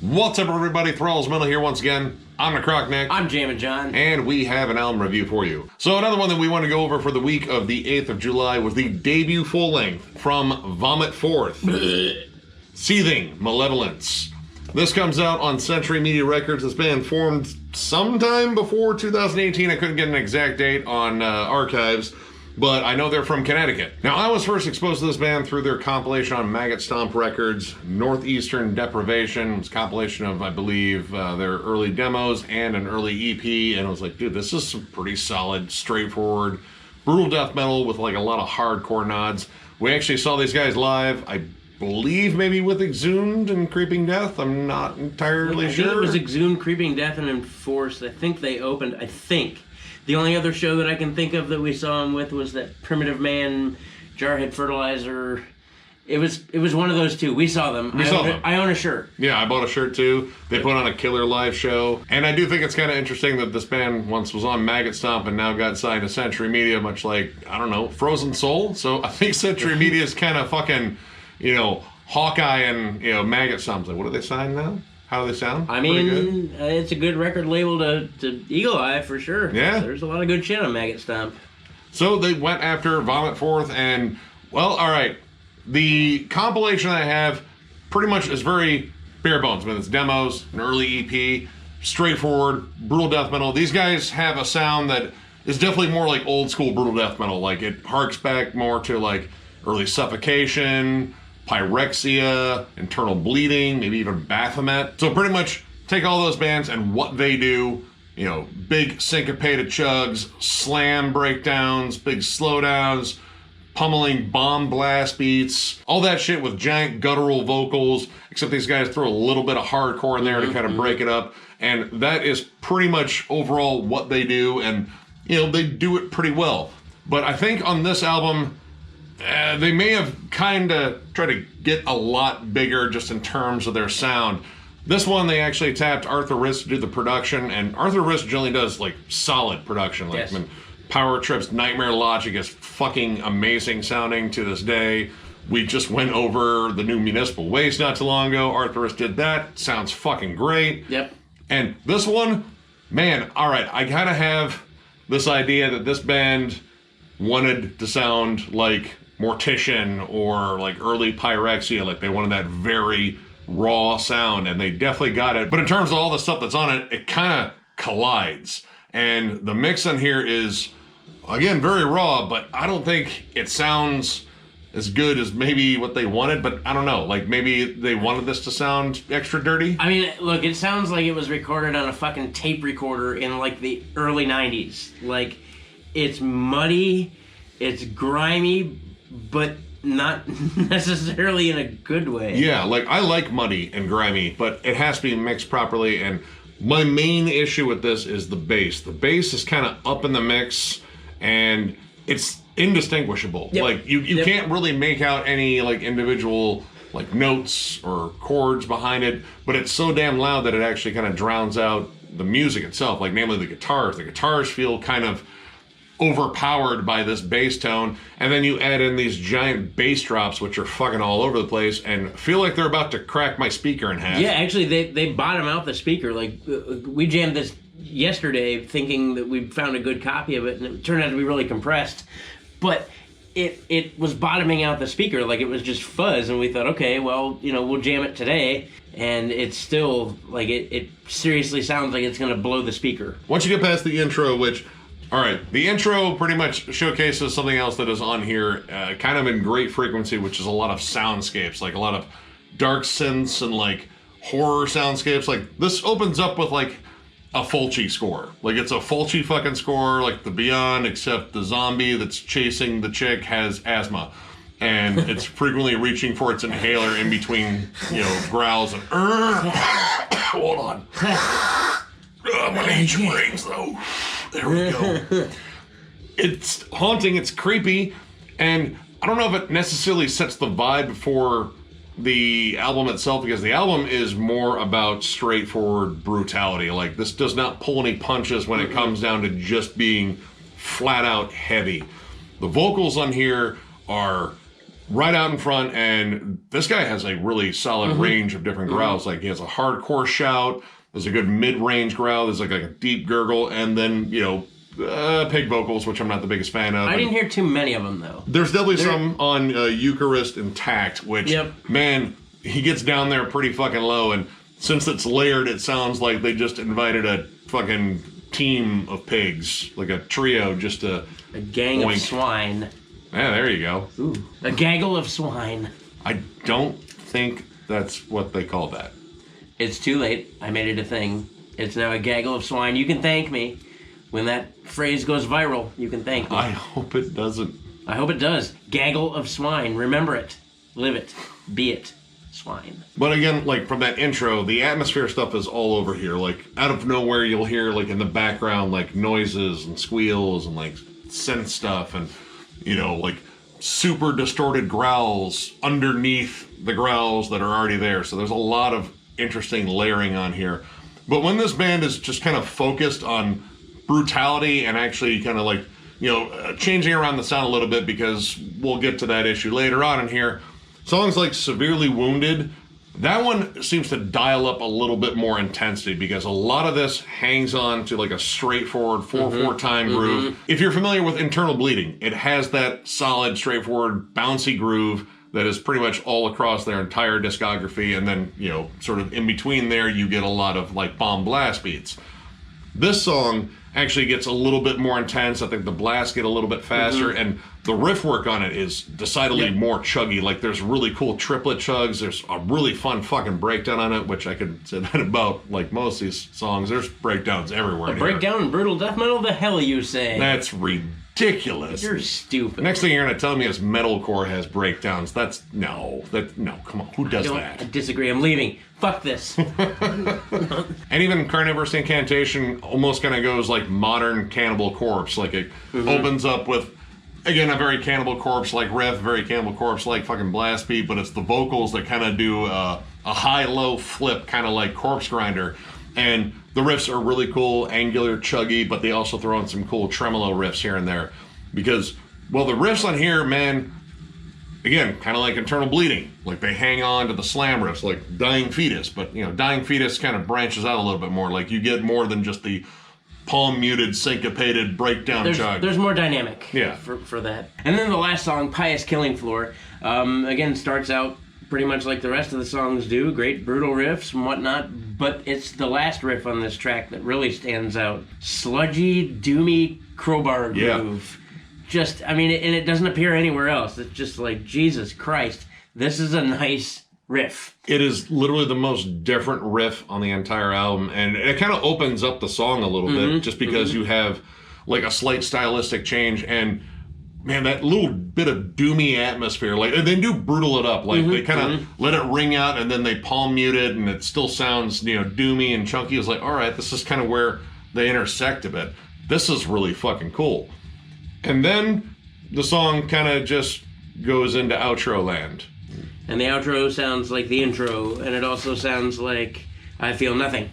What's up, everybody? Thralls Metal here once again. I'm Necrotic. I'm Jammin John. And we have an album review for you. So another one that we want to go over for the week of the 8th of July was the debut full-length from Vomit Forth, Seething Malevolence. This comes out on Century Media Records. This band formed sometime before 2018. I couldn't get an exact date on archives, but I know they're from Connecticut. Now, I was first exposed to this band through their compilation on Maggot Stomp Records, Northeastern Deprivation. It was a compilation of, I believe, their early demos and an early EP, and I was like, dude, this is some pretty solid, straightforward, brutal death metal with like a lot of hardcore nods. We actually saw these guys live, I believe maybe with Exhumed and Creeping Death. I'm not entirely sure. I think it was Exhumed, Creeping Death, and Enforced. I think they opened, The only other show that I can think of that we saw him with was that Primitive Man, Jarhead Fertilizer. It was one of those two. We saw them. I own a shirt. Yeah, I bought a shirt too. They put on a killer live show. And I do think it's kind of interesting that this band once was on Maggot Stomp and now got signed to Century Media, much like, I don't know, Frozen Soul. So I think Century Media is kind of fucking, Hawkeye and, Maggot Stomp. Like, what do they sign now? How do they sound? I mean, it's a good record label to Eagle Eye for sure. Yeah. There's a lot of good shit on Maggot Stomp. So they went after Vomit Forth and, well, all right. The compilation I have pretty much is very bare bones. I mean, it's demos, an early EP, straightforward, brutal death metal. These guys have a sound that is definitely more like old school brutal death metal. Like, it harks back more to like early Suffocation, Pyrexia, Internal Bleeding, maybe even Baphomet. So pretty much take all those bands and what they do, big syncopated chugs, slam breakdowns, big slowdowns, pummeling bomb blast beats, all that shit with giant guttural vocals, except these guys throw a little bit of hardcore in there to kind of break it up. And that is pretty much overall what they do, and they do it pretty well. But I think on this album, they may have kind of tried to get a lot bigger just in terms of their sound. This one, they actually tapped Arthur Risk to do the production, and Arthur Risk generally does like solid production. Like, yes. Power Trip's Nightmare Logic is fucking amazing sounding to this day. We just went over the new Municipal Waste not too long ago. Arthur Risk did that. Sounds fucking great. Yep. And this one, man, all right, I kind of have this idea that this band wanted to sound like Mortician or like early Pyrexia, like they wanted that very raw sound, and they definitely got it. But in terms of all the stuff that's on it, it kind of collides. And the mix on here is, again, very raw, but I don't think it sounds as good as maybe what they wanted, but I don't know, like maybe they wanted this to sound extra dirty. I mean, look, it sounds like it was recorded on a fucking tape recorder in like the early 90s. Like, it's muddy, it's grimy, but not necessarily in a good way. Yeah, like I like muddy and grimy, but it has to be mixed properly. And my main issue with this is the bass. The bass is kind of up in the mix, and it's indistinguishable. Yep. Like you can't really make out any like individual like notes or chords behind it, but it's so damn loud that it actually kind of drowns out the music itself, like namely the guitars. The guitars feel kind of overpowered by this bass tone, and then you add in these giant bass drops which are fucking all over the place and feel like they're about to crack my speaker in half. Yeah, actually they bottom out the speaker. Like, we jammed this yesterday thinking that we found a good copy of it, and it turned out to be really compressed, but it was bottoming out the speaker. Like, it was just fuzz, and we thought, okay, well, we'll jam it today, and it's still like it seriously sounds like it's gonna blow the speaker. Once you get past the intro, which, all right, the intro pretty much showcases something else that is on here, kind of in great frequency, which is a lot of soundscapes, like a lot of dark synths and like horror soundscapes. Like, this opens up with like a Fulci score. Like, it's a Fulci fucking score, like the Beyond, except the zombie that's chasing the chick has asthma. And it's frequently reaching for its inhaler in between, growls and, hold on. My ancient rings, though. There we go. It's haunting, it's creepy, and I don't know if it necessarily sets the vibe for the album itself, because the album is more about straightforward brutality. Like, this does not pull any punches when it comes down to just being flat out heavy. The vocals on here are right out in front, and this guy has a really solid range of different growls. Like, he has a hardcore shout, there's a good mid-range growl, there's like a deep gurgle, and then, pig vocals, which I'm not the biggest fan of. I didn't hear too many of them, though. There's definitely some on Eucharist and Tact, which, man, he gets down there pretty fucking low, and since it's layered, it sounds like they just invited a fucking team of pigs, like a trio, just a gang of swine. Yeah, there you go. Ooh, a gaggle of swine. I don't think that's what they call that. It's too late. I made it a thing. It's now a gaggle of swine. You can thank me. When that phrase goes viral, you can thank me. I hope it doesn't. I hope it does. Gaggle of swine. Remember it. Live it. Be it. Swine. But again, like, from that intro, the atmosphere stuff is all over here. Like, out of nowhere, you'll hear, like, in the background, like, noises and squeals and, like, synth stuff and, like, super distorted growls underneath the growls that are already there. So there's a lot of interesting layering on here. But when this band is just kind of focused on brutality and actually kind of, like, changing around the sound a little bit, because we'll get to that issue later on in here, songs like Severely Wounded, that one seems to dial up a little bit more intensity, because a lot of this hangs on to like a straightforward 4/4 time groove. If you're familiar with Internal Bleeding, it has that solid, straightforward, bouncy groove that is pretty much all across their entire discography, and then, sort of in between there, you get a lot of like bomb blast beats. This song actually gets a little bit more intense. I think the blasts get a little bit faster, and the riff work on it is decidedly more chuggy. Like, there's really cool triplet chugs. There's a really fun fucking breakdown on it, which I could say that about, like, most of these songs. There's breakdowns everywhere. Breakdown in brutal death metal? The hell you say? That's ridiculous. You're stupid. The next thing you're going to tell me is metalcore has breakdowns. No, come on. Who does that? I disagree. I'm leaving. Fuck this. And even Carnivorous Incantation almost kind of goes like modern Cannibal Corpse. Like, it opens up with, again, a very Cannibal Corpse-like riff, very Cannibal Corpse-like fucking blast beat, but it's the vocals that kind of do a high-low flip, kind of like Corpse Grinder. And the riffs are really cool, angular, chuggy, but they also throw in some cool tremolo riffs here and there. Because, well, the riffs on here, man, again, kind of like Internal Bleeding. Like, they hang on to the slam riffs, like Dying Fetus. But, Dying Fetus kind of branches out a little bit more. Like, you get more than just the palm-muted, syncopated breakdown chug. There's more dynamic yeah. for that. And then the last song, Pious Killing Floor, again, starts out pretty much like the rest of the songs do. Great brutal riffs and whatnot. But it's the last riff on this track that really stands out. Sludgy, doomy crowbar groove. And it doesn't appear anywhere else. It's just like, Jesus Christ, this is a nice riff. It is literally the most different riff on the entire album, and it kind of opens up the song a little bit, just because you have like a slight stylistic change, and man, that little bit of doomy atmosphere, like, and they do brutal it up, like they kind of let it ring out, and then they palm mute it, and it still sounds, doomy and chunky. It's like, all right, this is kind of where they intersect a bit. This is really fucking cool. And then the song kind of just goes into outro land. And the outro sounds like the intro, and it also sounds like I Feel Nothing,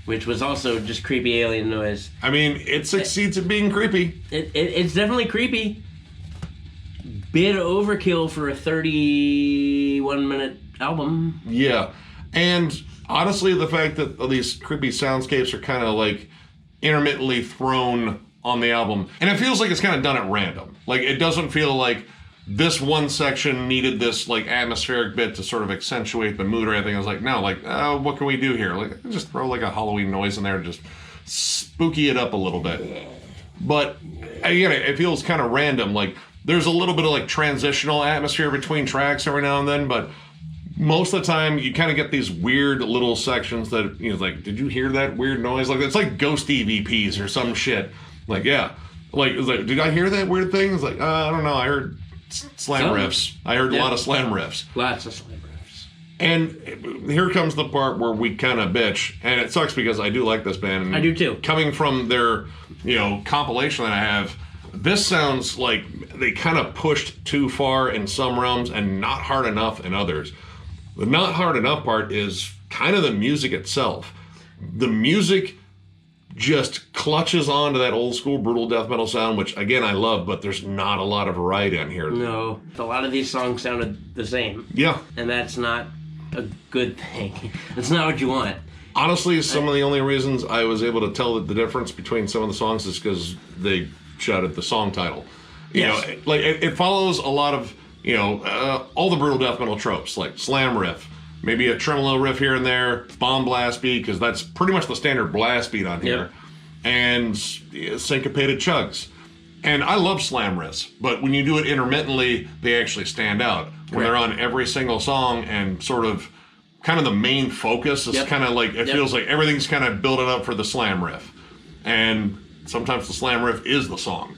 which was also just creepy alien noise. I mean, it succeeds at being creepy. It's definitely creepy. Bit overkill for a 31-minute album. Yeah. And honestly, the fact that these creepy soundscapes are kind of like intermittently thrown on the album, and it feels like it's kind of done at random. Like, it doesn't feel like this one section needed this like atmospheric bit to sort of accentuate the mood or anything. I was like, no, like, what can we do here? Like, just throw like a Halloween noise in there and just spooky it up a little bit. But again, it feels kind of random. Like, there's a little bit of like transitional atmosphere between tracks every now and then, but most of the time you kind of get these weird little sections that, like, did you hear that weird noise? Like, it's like ghost EVPs or some shit. Like, yeah. Like, it's like, did I hear that weird thing? It's like, I don't know. I heard slam riffs. I heard a lot of slam riffs. Lots of slam riffs. And here comes the part where we kind of bitch. And it sucks because I do like this band. And I do too. Coming from their, compilation that I have, this sounds like they kind of pushed too far in some realms and not hard enough in others. The not hard enough part is kind of the music itself. The music just clutches onto that old school brutal death metal sound, which again I love, but there's not a lot of variety on here. No, a lot of these songs sounded the same. Yeah. And that's not a good thing. That's not what you want. Honestly, some of the only reasons I was able to tell the difference between some of the songs is because they shouted the song title. You know, like it follows a lot of, all the brutal death metal tropes, like slam riff, maybe a tremolo riff here and there, bomb blast beat, because that's pretty much the standard blast beat on here, and syncopated chugs. And I love slam riffs, but when you do it intermittently, they actually stand out. When they're on every single song and sort of kind of the main focus is kind of like, it feels like everything's kind of building up for the slam riff. And sometimes the slam riff is the song.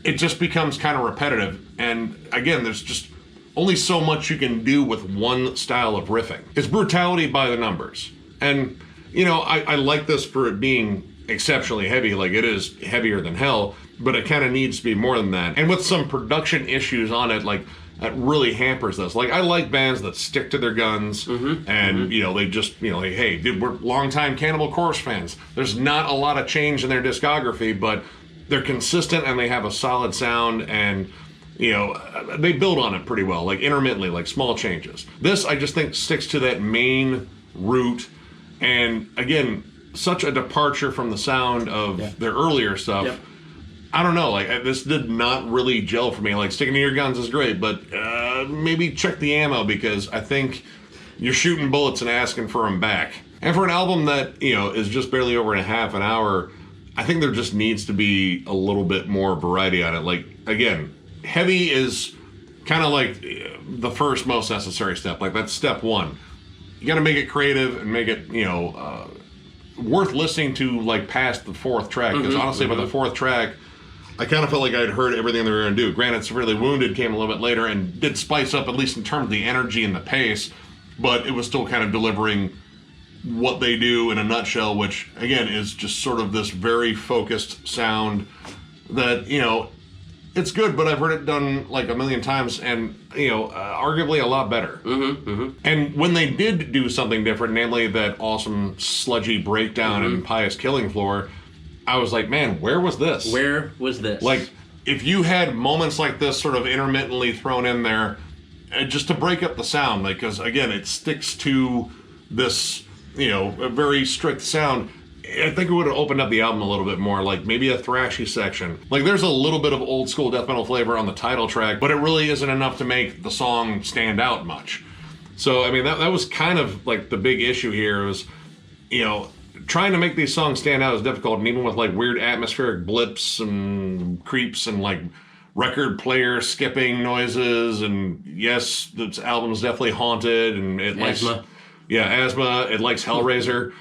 It just becomes kind of repetitive. And again, there's just only so much you can do with one style of riffing. It's brutality by the numbers. And, I like this for it being exceptionally heavy. Like, it is heavier than hell, but it kind of needs to be more than that. And with some production issues on it, like, that really hampers this. Like, I like bands that stick to their guns and, they just, like, hey, dude, we're longtime Cannibal Corpse fans. There's not a lot of change in their discography, but they're consistent and they have a solid sound and, they build on it pretty well, like intermittently, like small changes. This, I just think, sticks to that main root. And again, such a departure from the sound of their earlier stuff. I don't know, like, this did not really gel for me. Like, sticking to your guns is great, but maybe check the ammo, because I think you're shooting bullets and asking for them back. And for an album that, is just barely over a half an hour, I think there just needs to be a little bit more variety on it. Like, again, heavy is kind of like the first most necessary step. Like, that's step one. You got to make it creative and make it, worth listening to, like, past the fourth track. Because honestly, by the fourth track, I kind of felt like I'd heard everything they were going to do. Granted, Severely Wounded came a little bit later and did spice up, at least in terms of the energy and the pace, but it was still kind of delivering what they do in a nutshell, which, again, is just sort of this very focused sound that, it's good, but I've heard it done like a million times and, arguably a lot better. And when they did do something different, namely that awesome sludgy breakdown in Pious Killing Floor, I was like, man, where was this? Where was this? Like, if you had moments like this sort of intermittently thrown in there, just to break up the sound, like, because again, it sticks to this, a very strict sound. I think it would have opened up the album a little bit more, like maybe a thrashy section. Like, there's a little bit of old school death metal flavor on the title track, but it really isn't enough to make the song stand out much. So, I mean, that was kind of like the big issue here was, trying to make these songs stand out is difficult, and even with like weird atmospheric blips and creeps and like record player skipping noises, and yes, this album's definitely haunted and it likes asthma, it likes Hellraiser.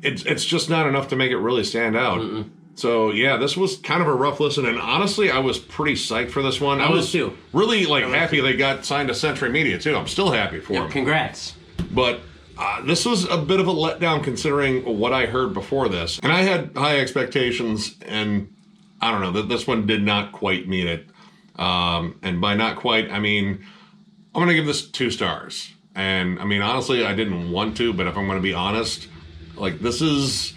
It's just not enough to make it really stand out. So yeah, this was kind of a rough listen, and honestly, I was pretty psyched for this one. I was too. Really like happy they got signed to Century Media too. I'm still happy for them. Congrats. But this was a bit of a letdown considering what I heard before this. And I had high expectations, and I don't know, that this one did not quite meet it. And by not quite, I mean, I'm going to give this 2 stars. And I mean, honestly, I didn't want to, but if I'm going to be honest, like, this is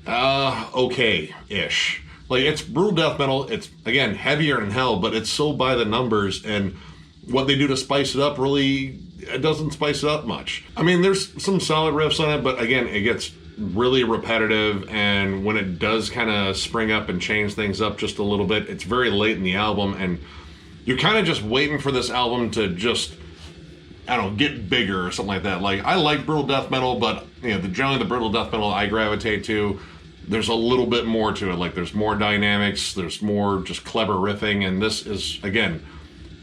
okay-ish. Like, it's brutal death metal. It's, again, heavier than hell, but it's so by the numbers, and what they do to spice it up really, it doesn't spice it up much. I mean, there's some solid riffs on it, but again, it gets really repetitive, and when it does kind of spring up and change things up just a little bit, it's very late in the album, and you're kind of just waiting for this album to just, I don't know, get bigger or something like that. Like, I like brutal death metal, but generally the brutal death metal I gravitate to, there's a little bit more to it. Like, there's more dynamics, there's more just clever riffing, and this is, again,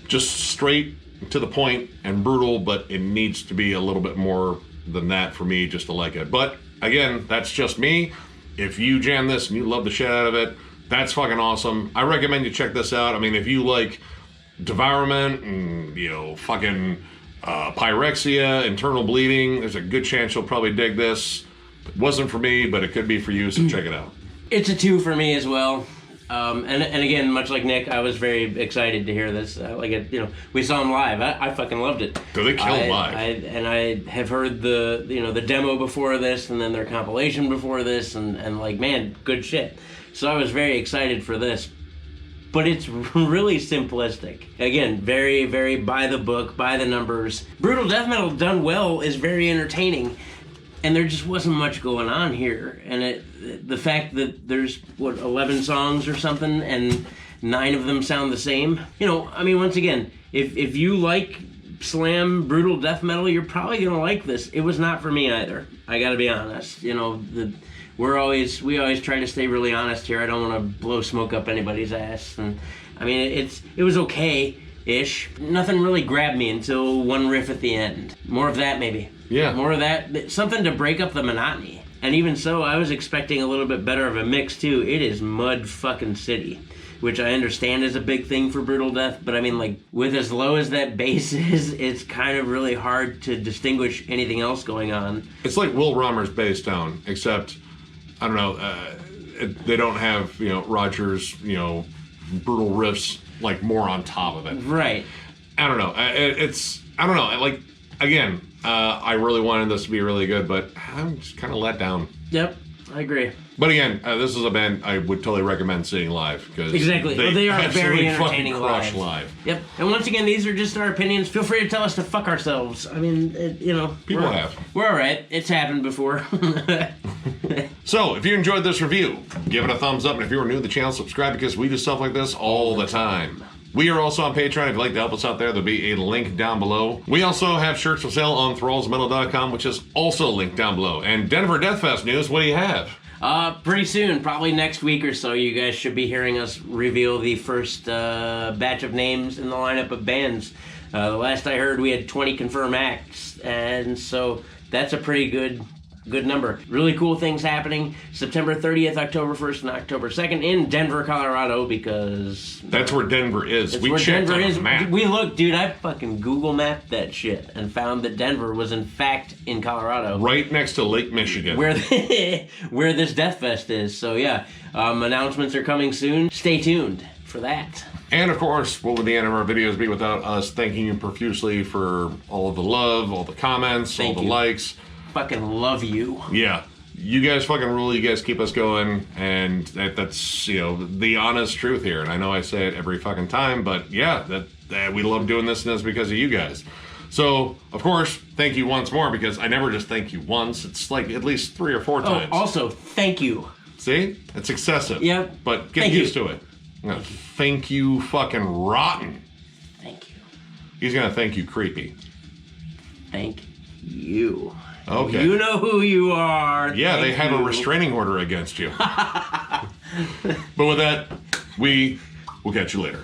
just straight to the point and brutal, but it needs to be a little bit more than that for me just to like it. But again, that's just me. If you jam this and you love the shit out of it, that's fucking awesome. I recommend you check this out. I mean, if you like Devourment and, fucking Pyrexia, Internal Bleeding, there's a good chance you'll probably dig this. It wasn't for me, but it could be for you, so check it out. It's a 2 for me as well. And again, much like Nick, I was very excited to hear this. We saw him live. I fucking loved it. Do they kill him live? I have heard the demo before this, and then their compilation before this, and like, man, good shit. So I was very excited for this. But it's really simplistic. Again, very, very by the book, by the numbers. Brutal death metal done well is very entertaining. And there just wasn't much going on here. And the fact that there's, 11 songs or something, and 9 of them sound the same. Once again, if you like slam brutal death metal, you're probably going to like this. It was not for me either. I got to be honest. We always try to stay really honest here. I don't want to blow smoke up anybody's ass. And it was okay-ish. Nothing really grabbed me until one riff at the end. More of that, maybe. Yeah. More of that. Something to break up the monotony. And even so, I was expecting a little bit better of a mix, too. It is mud fucking city, which I understand is a big thing for brutal death. But with as low as that bass is, it's kind of really hard to distinguish anything else going on. It's like Will Romer's bass tone, except, I don't know, they don't have, Roger's, brutal riffs, like, more on top of it. Right. I don't know. I don't know. Like, again, I really wanted this to be really good, but I'm just kind of let down. Yep, I agree. But again, this is a band I would totally recommend seeing live. Exactly. They are very entertaining live. Yep. And once again, these are just our opinions. Feel free to tell us to fuck ourselves. People have. We're all right. It's happened before. So, if you enjoyed this review, give it a thumbs up. And if you're new to the channel, subscribe, because we do stuff like this all the time. We are also on Patreon. If you'd like to help us out there, there'll be a link down below. We also have shirts for sale on thrallsmetal.com, which is also linked down below. And Denver Deathfest news, what do you have? Pretty soon, probably next week or so, you guys should be hearing us reveal the first batch of names in the lineup of bands. The last I heard, we had 20 confirmed acts, and so that's a pretty good number. Really cool things happening September 30th, October 1st, and October 2nd in Denver, Colorado, because that's where Denver is. We checked on the map. We looked, dude, I fucking Google mapped that shit and found that Denver was in fact in Colorado. Right next to Lake Michigan. Where this Death Fest is. So yeah, announcements are coming soon. Stay tuned for that. And of course, what would the end of our videos be without us thanking you profusely for all of the love, all the comments, all the likes. Fucking love you. Yeah. You guys fucking rule. You guys keep us going. And that's, the honest truth here. And I know I say it every fucking time, but yeah, that we love doing this, and that's because of you guys. So, of course, thank you once more, because I never just thank you once. It's like at least 3 or 4 times. Also, thank you. See? It's excessive. Yep. But get used to it. Thank you fucking rotten. Thank you. He's going to thank you creepy. Thank you. Okay. You know who you are. Yeah, they have a restraining order against you. But with that, we will catch you later.